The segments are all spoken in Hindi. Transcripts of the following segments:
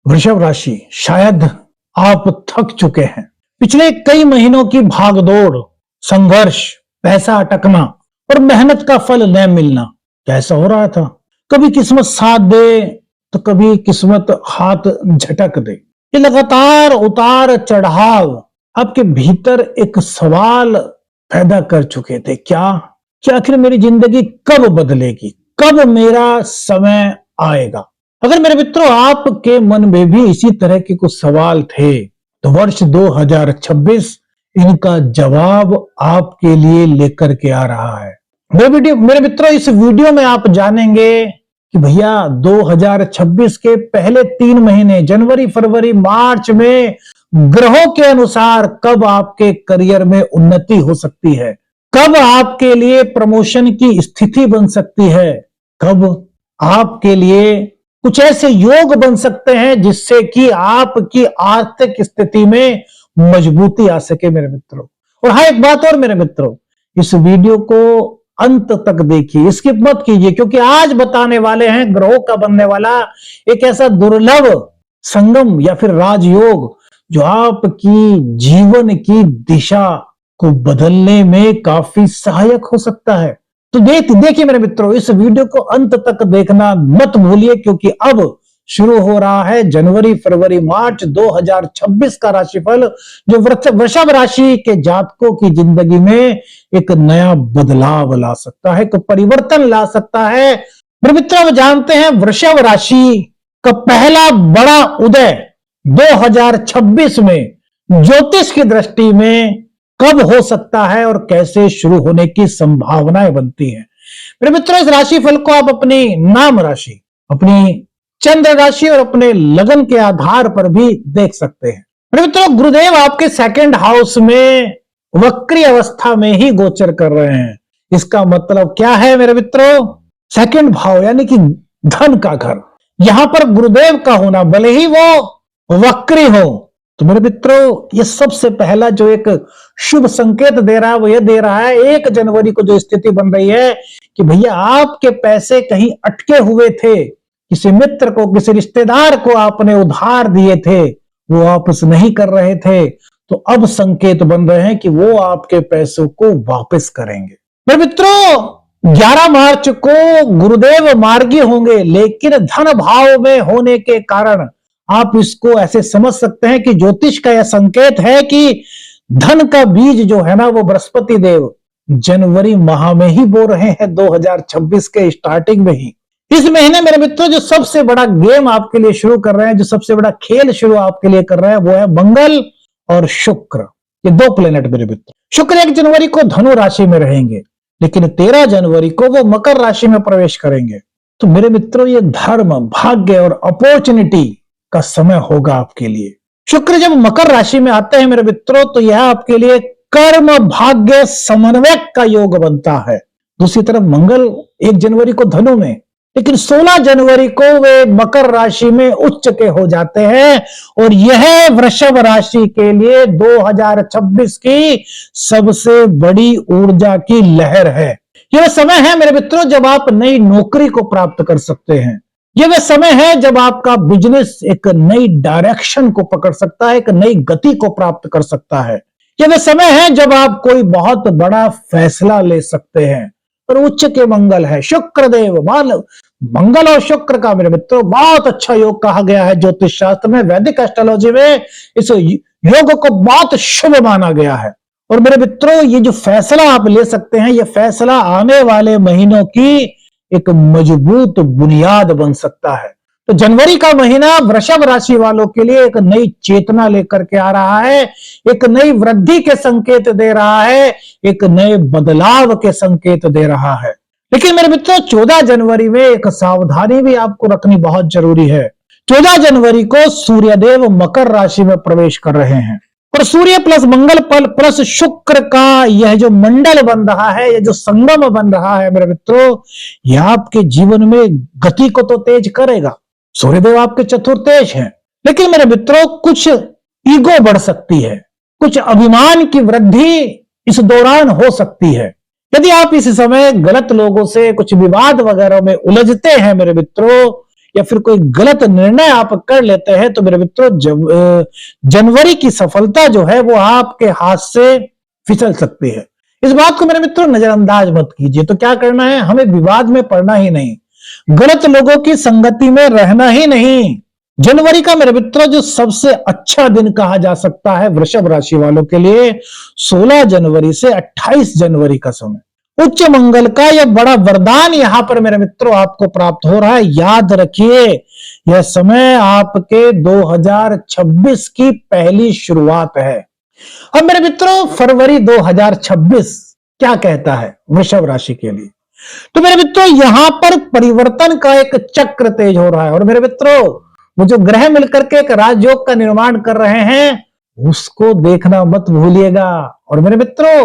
वृषभ राशि, शायद आप थक चुके हैं। पिछले कई महीनों की भागदौड़, संघर्ष, पैसा अटकना और मेहनत का फल न मिलना कैसा हो रहा था। कभी किस्मत साथ दे तो कभी किस्मत हाथ झटक दे। ये लगातार उतार चढ़ाव आपके भीतर एक सवाल पैदा कर चुके थे। क्या आखिर मेरी जिंदगी कब बदलेगी, कब मेरा समय आएगा। अगर मेरे मित्रों आपके मन में भी इसी तरह के कुछ सवाल थे तो वर्ष 2026 इनका जवाब आपके लिए लेकर के आ रहा है। मेरे मित्रों, इस वीडियो में आप जानेंगे कि भैया 2026 के पहले 3 महीने जनवरी, फरवरी, मार्च में ग्रहों के अनुसार कब आपके करियर में उन्नति हो सकती है, कब आपके लिए प्रमोशन की स्थिति बन सकती है, कब आपके लिए कुछ ऐसे योग बन सकते हैं जिससे कि आपकी आर्थिक स्थिति में मजबूती आ सके मेरे मित्रों। और हाँ, एक बात और मेरे मित्रों, इस वीडियो को अंत तक देखिए, स्किप मत कीजिए, क्योंकि आज बताने वाले हैं ग्रहों का बनने वाला एक ऐसा दुर्लभ संगम या फिर राजयोग जो आपकी जीवन की दिशा को बदलने में काफी सहायक हो सकता है। तो देखिए मेरे मित्रों, इस वीडियो को अंत तक देखना मत भूलिए, क्योंकि अब शुरू हो रहा है जनवरी, फरवरी, मार्च 2026 का राशिफल, जो वृषभ राशि के जातकों की जिंदगी में एक नया बदलाव ला सकता है, एक परिवर्तन ला सकता है। मेरे मित्रों, आप जानते हैं वृषभ राशि का पहला बड़ा उदय 2026 में ज्योतिष की दृष्टि में कब हो सकता है और कैसे शुरू होने की संभावनाएं बनती हैं। मेरे मित्रों, इस राशिफल को आप अपनी नाम राशि, अपनी चंद्र राशि और अपने लगन के आधार पर भी देख सकते हैं। मेरे मित्रों, गुरुदेव आपके सेकंड हाउस में वक्री अवस्था में ही गोचर कर रहे हैं। इसका मतलब क्या है मेरे मित्रों? सेकंड भाव यानी कि धन का घर, यहां पर गुरुदेव का होना, भले ही वो वक्री हो, तो मेरे मित्रों ये सबसे पहला जो एक शुभ संकेत दे रहा है वो ये दे रहा है 1 जनवरी को जो स्थिति बन रही है कि भैया आपके पैसे कहीं अटके हुए थे, किसी मित्र को, किसी रिश्तेदार को आपने उधार दिए थे, वो वापस नहीं कर रहे थे, तो अब संकेत बन रहे हैं कि वो आपके पैसों को वापस करेंगे। मेरे मित्रों, 11 मार्च को गुरुदेव मार्गी होंगे, लेकिन धन भाव में होने के कारण आप इसको ऐसे समझ सकते हैं कि ज्योतिष का यह संकेत है कि धन का बीज जो है ना, वो बृहस्पति देव जनवरी माह में ही बो रहे हैं, 2026 के स्टार्टिंग में ही। इस महीने मेरे मित्रों जो सबसे बड़ा गेम आपके लिए शुरू कर रहे हैं, जो सबसे बड़ा खेल शुरू आपके लिए कर रहे हैं, वो है मंगल और शुक्र। ये 2 प्लेनेट मेरे मित्र। शुक्र 1 जनवरी को धनु राशि में रहेंगे, लेकिन 13 जनवरी को वो मकर राशि में प्रवेश करेंगे। तो मेरे मित्रों ये धर्म, भाग्य और अपॉर्चुनिटी का समय होगा आपके लिए। शुक्र जब मकर राशि में आते हैं मेरे मित्रों, तो यह आपके लिए कर्म भाग्य समन्वय का योग बनता है। दूसरी तरफ मंगल 1 जनवरी को धनु में, लेकिन 16 जनवरी को वे मकर राशि में उच्च के हो जाते हैं, और यह वृषभ राशि के लिए 2026 की सबसे बड़ी ऊर्जा की लहर है। यह समय है मेरे मित्रों जब आप नई नौकरी को प्राप्त कर सकते हैं। यह वह समय है जब आपका बिजनेस एक नई डायरेक्शन को पकड़ सकता है, एक नई गति को प्राप्त कर सकता है। यह वह समय है जब आप कोई बहुत बड़ा फैसला ले सकते हैं। और उच्च के मंगल है, शुक्र देव, मंगल और शुक्र का मेरे मित्रों बहुत अच्छा योग कहा गया है ज्योतिष शास्त्र में, वैदिक एस्ट्रोलॉजी में इस योग को बहुत शुभ माना गया है। और मेरे मित्रों ये जो फैसला आप ले सकते हैं, यह फैसला आने वाले महीनों की एक मजबूत बुनियाद बन सकता है। तो जनवरी का महीना वृषभ राशि वालों के लिए एक नई चेतना लेकर के आ रहा है, एक नई वृद्धि के संकेत दे रहा है, एक नए बदलाव के संकेत दे रहा है। लेकिन मेरे मित्रों 14 जनवरी में एक सावधानी भी आपको रखनी बहुत जरूरी है। 14 जनवरी को सूर्यदेव मकर राशि में प्रवेश कर रहे हैं, और सूर्य प्लस मंगल प्लस शुक्र का यह जो मंडल बन रहा है, यह जो संगम बन रहा है मेरे मित्रों, यह आपके जीवन में गति को तो तेज करेगा। सूर्यदेव आपके चतुर्थेश हैं, लेकिन मेरे मित्रों कुछ ईगो बढ़ सकती है, कुछ अभिमान की वृद्धि इस दौरान हो सकती है। यदि आप इस समय गलत लोगों से कुछ विवाद वगैरह में उलझते हैं मेरे मित्रों, या फिर कोई गलत निर्णय आप कर लेते हैं तो मेरे मित्रों जनवरी की सफलता जो है वो आपके हाथ से फिसल सकती है। इस बात को मेरे मित्रों नजरअंदाज मत कीजिए। तो क्या करना है, हमें विवाद में पड़ना ही नहीं, गलत लोगों की संगति में रहना ही नहीं। जनवरी का मेरे मित्रों जो सबसे अच्छा दिन कहा जा सकता है वृषभ राशि वालों के लिए 16 जनवरी से 28 जनवरी का समय, उच्च मंगल का यह बड़ा वरदान यहां पर मेरे मित्रों आपको प्राप्त हो रहा है। याद रखिए यह समय आपके 2026 की पहली शुरुआत है। अब मेरे मित्रों फरवरी 2026 क्या कहता है वृषभ राशि के लिए, तो मेरे मित्रों यहां पर परिवर्तन का एक चक्र तेज हो रहा है। और मेरे मित्रों वो जो ग्रह मिलकर के एक राजयोग का निर्माण कर रहे हैं उसको देखना मत भूलिएगा। और मेरे मित्रों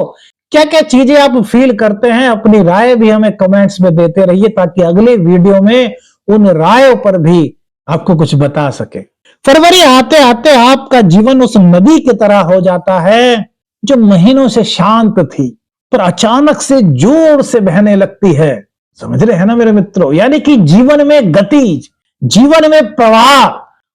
क्या क्या चीजें आप फील करते हैं, अपनी राय भी हमें कमेंट्स में देते रहिए ताकि अगले वीडियो में उन रायों पर भी आपको कुछ बता सके। फरवरी आते आते आपका जीवन उस नदी की तरह हो जाता है जो महीनों से शांत थी पर अचानक से जोर से बहने लगती है। समझ रहे हैं ना मेरे मित्रों, यानी कि जीवन में गति, जीवन में प्रवाह,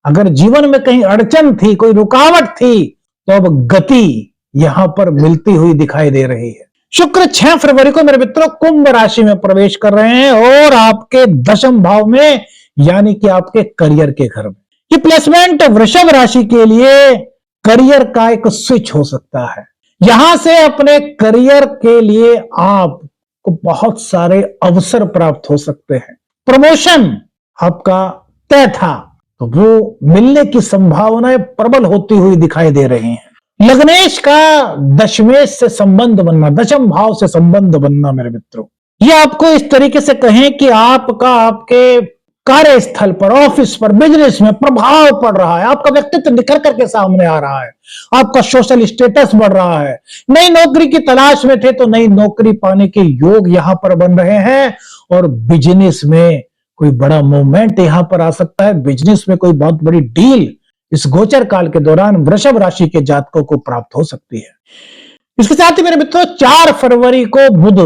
अगर जीवन में कहीं अड़चन थी, कोई रुकावट थी, तो अब गति यहां पर मिलती हुई दिखाई दे रही है। शुक्र 6 फरवरी को मेरे मित्रों कुंभ राशि में प्रवेश कर रहे हैं और आपके दशम भाव में, यानी कि आपके करियर के घर में। ये प्लेसमेंट वृषभ राशि के लिए करियर का एक स्विच हो सकता है। यहां से अपने करियर के लिए आपको बहुत सारे अवसर प्राप्त हो सकते हैं। प्रमोशन आपका तय था तो वो मिलने की संभावनाएं प्रबल होती हुई दिखाई दे रही हैं। लग्नेश का दशमेश से संबंध बनना, दशम भाव से संबंध बनना मेरे मित्रों, ये आपको इस तरीके से कहें कि आपका आपके कार्यस्थल पर, ऑफिस पर, बिजनेस में प्रभाव पड़ रहा है, आपका व्यक्तित्व निखर करके सामने आ रहा है, आपका सोशल स्टेटस बढ़ रहा है। नई नौकरी की तलाश में थे तो नई नौकरी पाने के योग यहां पर बन रहे हैं और बिजनेस में कोई बड़ा मूवमेंट यहां पर आ सकता है। बिजनेस में कोई बहुत बड़ी डील इस गोचर काल के दौरान वृषभ राशि के जातकों को प्राप्त हो सकती है। इसके साथ ही मेरे मित्रों 4 फरवरी को बुध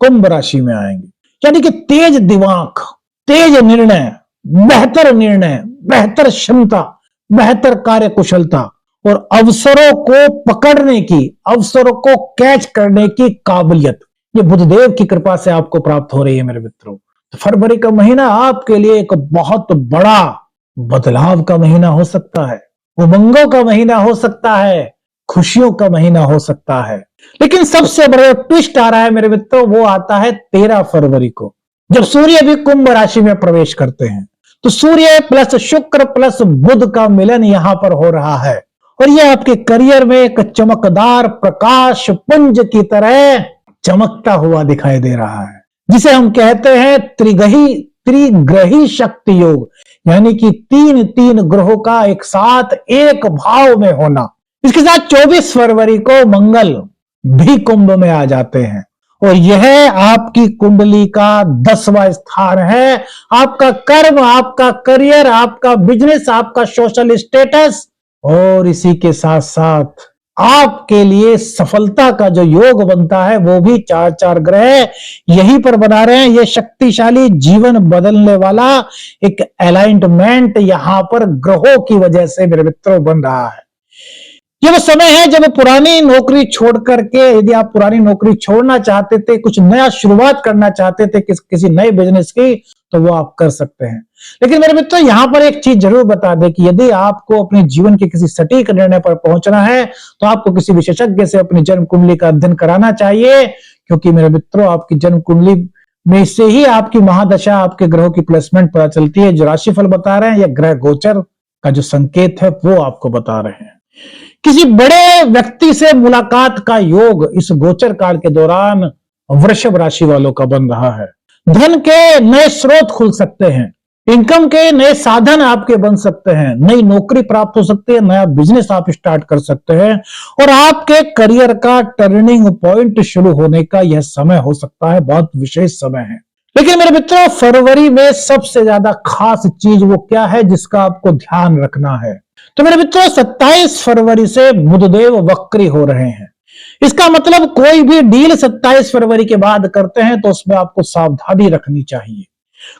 कुंभ राशि में आएंगे, यानी कि तेज दिमाग, तेज निर्णय, बेहतर क्षमता, बेहतर कार्य कुशलता और अवसरों को पकड़ने की, अवसरों को कैच करने की काबिलियत, ये बुधदेव की कृपा से आपको प्राप्त हो रही है मेरे मित्रों। तो फरवरी का महीना आपके लिए एक बहुत बड़ा बदलाव का महीना हो सकता है, उमंगों का महीना हो सकता है, खुशियों का महीना हो सकता है। लेकिन सबसे बड़ा ट्विस्ट आ रहा है मेरे मित्रों, वो आता है 13 फरवरी को, जब सूर्य भी कुंभ राशि में प्रवेश करते हैं। तो सूर्य प्लस शुक्र प्लस बुध का मिलन यहां पर हो रहा है और यह आपके करियर में एक चमकदार प्रकाश पुंज की तरह चमकता हुआ दिखाई दे रहा है, जिसे हम कहते हैं त्रिग्रही शक्ति योग, यानी कि 3 ग्रहों का एक साथ एक भाव में होना। इसके साथ 24 फरवरी को मंगल भी कुंभ में आ जाते हैं और यह आपकी कुंडली का 10वां स्थान है। आपका कर्म, आपका करियर, आपका बिजनेस, आपका सोशल स्टेटस और इसी के साथ साथ आपके लिए सफलता का जो योग बनता है वो भी 4 ग्रह यहीं पर बना रहे हैं। यह शक्तिशाली जीवन बदलने वाला एक अलाइनमेंट यहां पर ग्रहों की वजह से मेरे मित्रों बन रहा है। ये वो समय है जब पुरानी नौकरी छोड़ करके, यदि आप पुरानी नौकरी छोड़ना चाहते थे, कुछ नया शुरुआत करना चाहते थे किसी नए बिजनेस की, तो वो आप कर सकते हैं। लेकिन मेरे मित्रों यहां पर एक चीज जरूर बता दें कि यदि आपको अपने जीवन के किसी सटीक निर्णय पर पहुंचना है तो आपको किसी विशेषज्ञ से अपनी जन्म कुंडली का अध्ययन कराना चाहिए, क्योंकि मेरे मित्रों आपकी जन्म कुंडली में से ही आपकी महादशा, आपके ग्रहों की प्लेसमेंट पता चलती है। जो राशिफल बता रहे हैं या ग्रह गोचर का जो संकेत है वो आपको बता रहे हैं। किसी बड़े व्यक्ति से मुलाकात का योग इस गोचर काल के दौरान वृषभ राशि वालों का बन रहा है। धन के नए स्रोत खुल सकते हैं, इनकम के नए साधन आपके बन सकते हैं, नई नौकरी प्राप्त हो सकती है, नया बिजनेस आप स्टार्ट कर सकते हैं और आपके करियर का टर्निंग पॉइंट शुरू होने का यह समय हो सकता है। बहुत विशेष समय है। लेकिन मेरे मित्रों फरवरी में सबसे ज्यादा खास चीज वो क्या है जिसका आपको ध्यान रखना है? तो मेरे मित्रों 27 फरवरी से बुधदेव वक्री हो रहे हैं। इसका मतलब कोई भी डील 27 फरवरी के बाद करते हैं तो उसमें आपको सावधानी रखनी चाहिए।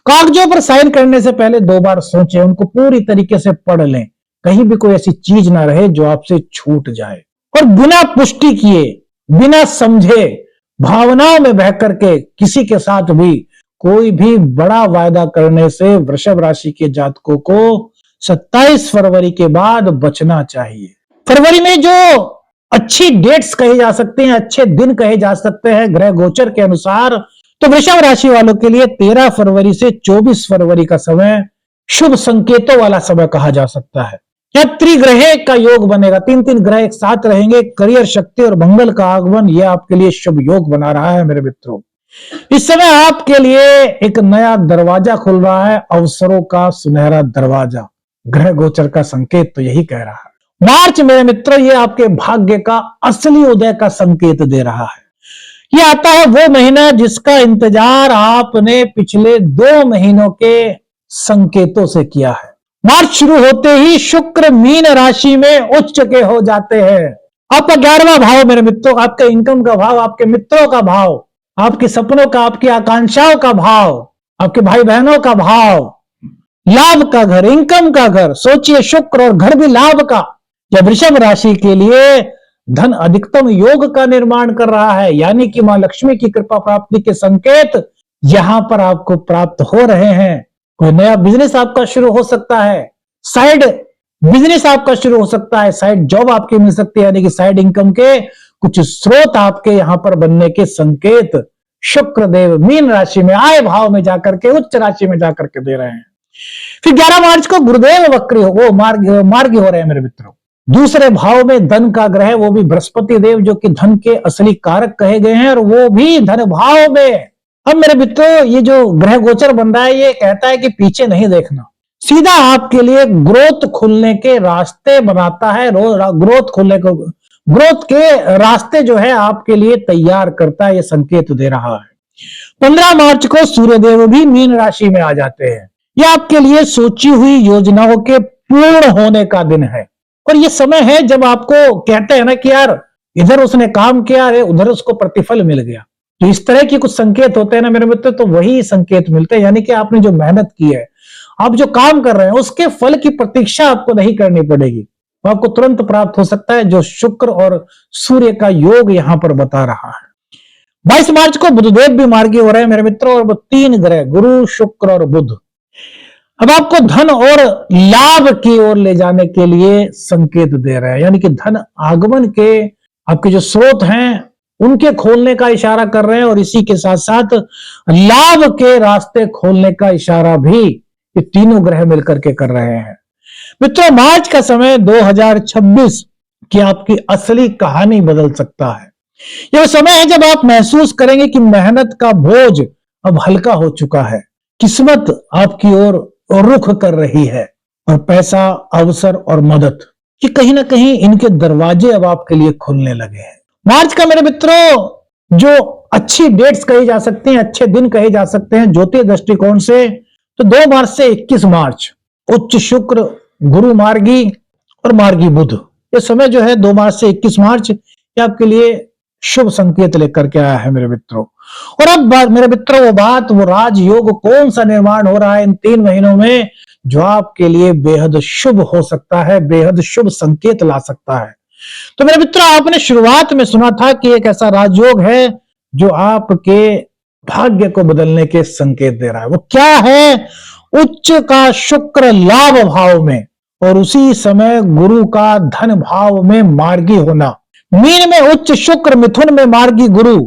कागजों पर साइन करने से पहले 2 बार सोचें, उनको पूरी तरीके से पढ़ लें, कहीं भी कोई ऐसी चीज ना रहे जो आपसे छूट जाए। और बिना पुष्टि किए, बिना समझे, भावनाओं में बह करके किसी के साथ भी कोई भी बड़ा वायदा करने से वृषभ राशि के जातकों को 27 फरवरी के बाद बचना चाहिए। फरवरी में जो अच्छी डेट्स कहे जा सकते हैं, अच्छे दिन कहे जा सकते हैं ग्रह गोचर के अनुसार, तो वृषभ राशि वालों के लिए 13 फरवरी से 24 फरवरी का समय शुभ संकेतों वाला समय कहा जा सकता है। यह त्रिग्रह का योग बनेगा, 3 ग्रह एक साथ रहेंगे। करियर, शक्ति और मंगल का आगमन यह आपके लिए शुभ योग बना रहा है मेरे मित्रों। इस समय आपके लिए एक नया दरवाजा खुल रहा है, अवसरों का सुनहरा दरवाजा। ग्रह गोचर का संकेत तो यही कह रहा है। मार्च मेरे मित्रों, ये आपके भाग्य का असली उदय का संकेत दे रहा है। ये आता है वो महीना जिसका इंतजार आपने पिछले 2 महीनों के संकेतों से किया है। मार्च शुरू होते ही शुक्र मीन राशि में उच्च के हो जाते हैं। आपका 11वां भाव मेरे मित्रों, आपके इनकम का भाव, आपके मित्रों का भाव, आपके सपनों का, आपकी आकांक्षाओं का भाव, आपके भाई बहनों का भाव, लाभ का घर, इनकम का घर। सोचिए, शुक्र और घर भी लाभ का, जब वृषभ राशि के लिए धन अधिकतम योग का निर्माण कर रहा है, यानी कि मां लक्ष्मी की कृपा प्राप्ति के संकेत यहां पर आपको प्राप्त हो रहे हैं। कोई नया बिजनेस आपका शुरू हो सकता है, साइड बिजनेस आपका शुरू हो सकता है, साइड जॉब आपकी मिल सकती है, यानी कि साइड इनकम के कुछ स्रोत आपके यहां पर बनने के संकेत शुक्र देव मीन राशि में, आय भाव में जाकर के, उच्च राशि में जाकर के दे रहे हैं। फिर 11 मार्च को गुरुदेव वक्री वो मार्गी हो रहे हैं मेरे मित्रों। दूसरे भाव में धन का ग्रह, वो भी बृहस्पति देव, जो कि धन के असली कारक कहे गए हैं, और वो भी धन भाव में। अब मेरे मित्रों, ये जो ग्रह गोचर बन रहा है, ये कहता है कि पीछे नहीं देखना, सीधा आपके लिए ग्रोथ खुलने के रास्ते बनाता है। ग्रोथ के रास्ते जो है आपके लिए तैयार करता है, ये संकेत दे रहा है। 15 मार्च को सूर्यदेव भी मीन राशि में आ जाते हैं। यह आपके लिए सोची हुई योजनाओं के पूर्ण होने का दिन है, और ये समय है जब आपको कहते हैं ना कि यार इधर उसने काम किया, उधर उसको प्रतिफल मिल गया। तो इस तरह के कुछ संकेत होते हैं ना मेरे मित्र, तो वही संकेत मिलते हैं, यानी कि आपने जो मेहनत की है, आप जो काम कर रहे हैं, उसके फल की प्रतीक्षा आपको नहीं करनी पड़ेगी, वो आपको तुरंत प्राप्त हो सकता है, जो शुक्र और सूर्य का योग यहां पर बता रहा है। 22 मार्च को बुधदेव भी मार्गी हो रहे हैं मेरे मित्रों, और वो 3 ग्रह गुरु, शुक्र और बुध अब आपको धन और लाभ की ओर ले जाने के लिए संकेत दे रहे हैं, यानी कि धन आगमन के आपके जो स्रोत हैं उनके खोलने का इशारा कर रहे हैं, और इसी के साथ साथ लाभ के रास्ते खोलने का इशारा भी ये तीनों ग्रह मिलकर के कर रहे हैं। मित्रों, मार्च का समय 2026 की आपकी असली कहानी बदल सकता है। यह समय है जब आप महसूस करेंगे कि मेहनत का बोझ अब हल्का हो चुका है, किस्मत आपकी ओर रुख कर रही है, और पैसा, अवसर और मदद, कि कहीं ना कहीं इनके दरवाजे अब आपके लिए खुलने लगे हैं। मार्च का मेरे मित्रों जो अच्छी डेट्स कही जा सकती हैं, अच्छे दिन कहे जा सकते हैं ज्योतिष दृष्टिकोण से, तो 2 मार्च से 21 मार्च उच्च शुक्र, गुरु मार्गी और मार्गी बुध, ये समय जो है 2 मार्च से 21 मार्च, ये आपके लिए शुभ संकेत लेकर के आया है मेरे मित्रों। और अब मेरे मित्रों वो राजयोग कौन सा निर्माण हो रहा है इन 3 महीनों में, जो आपके लिए बेहद शुभ हो सकता है, बेहद शुभ संकेत ला सकता है। तो मेरे मित्रों, आपने शुरुआत में सुना था कि एक ऐसा राजयोग है जो आपके भाग्य को बदलने के संकेत दे रहा है। वो क्या है? उच्च का शुक्र लाभ भाव में, और उसी समय गुरु का धन भाव में मार्गी होना। मीन में उच्च शुक्र, मिथुन में मार्गी गुरु,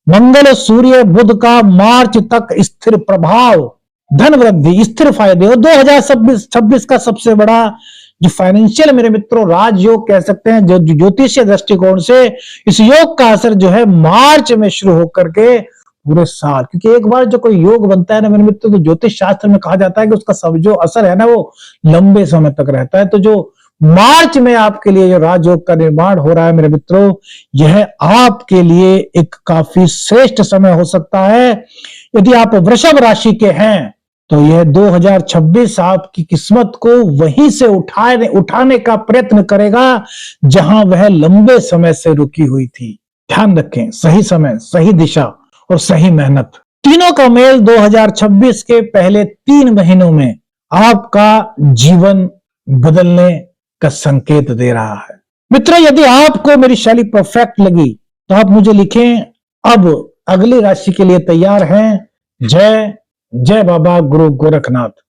मंगल, सूर्य, बुध का मार्च तक स्थिर प्रभाव, धन वृद्धि, स्थिर फायदे। और 2026 का सबसे बड़ा जो फाइनेंशियल मेरे मित्रों राजयोग कह सकते हैं, जो ज्योतिषीय दृष्टिकोण से इस योग का असर जो है मार्च में शुरू होकर के पूरे साल, क्योंकि एक बार जो कोई योग बनता है ना मेरे मित्रों, तो ज्योतिष शास्त्र में कहा जाता है कि उसका सब जो असर है ना वो लंबे समय तक रहता है। तो जो मार्च में आपके लिए जो राजयोग का निर्माण हो रहा है मेरे मित्रों, यह आपके लिए एक काफी श्रेष्ठ समय हो सकता है। यदि आप वृषभ राशि के हैं तो यह 2026 आपकी किस्मत को वहीं से उठाने का प्रयत्न करेगा जहां वह लंबे समय से रुकी हुई थी। ध्यान रखें, सही समय, सही दिशा और सही मेहनत, तीनों का मेल 2026 के पहले 3 महीनों में आपका जीवन बदलने का संकेत दे रहा है। मित्रों, यदि आपको मेरी शैली परफेक्ट लगी तो आप मुझे लिखें। अब अगली राशि के लिए तैयार हैं। जय जय बाबा गुरु गोरखनाथ।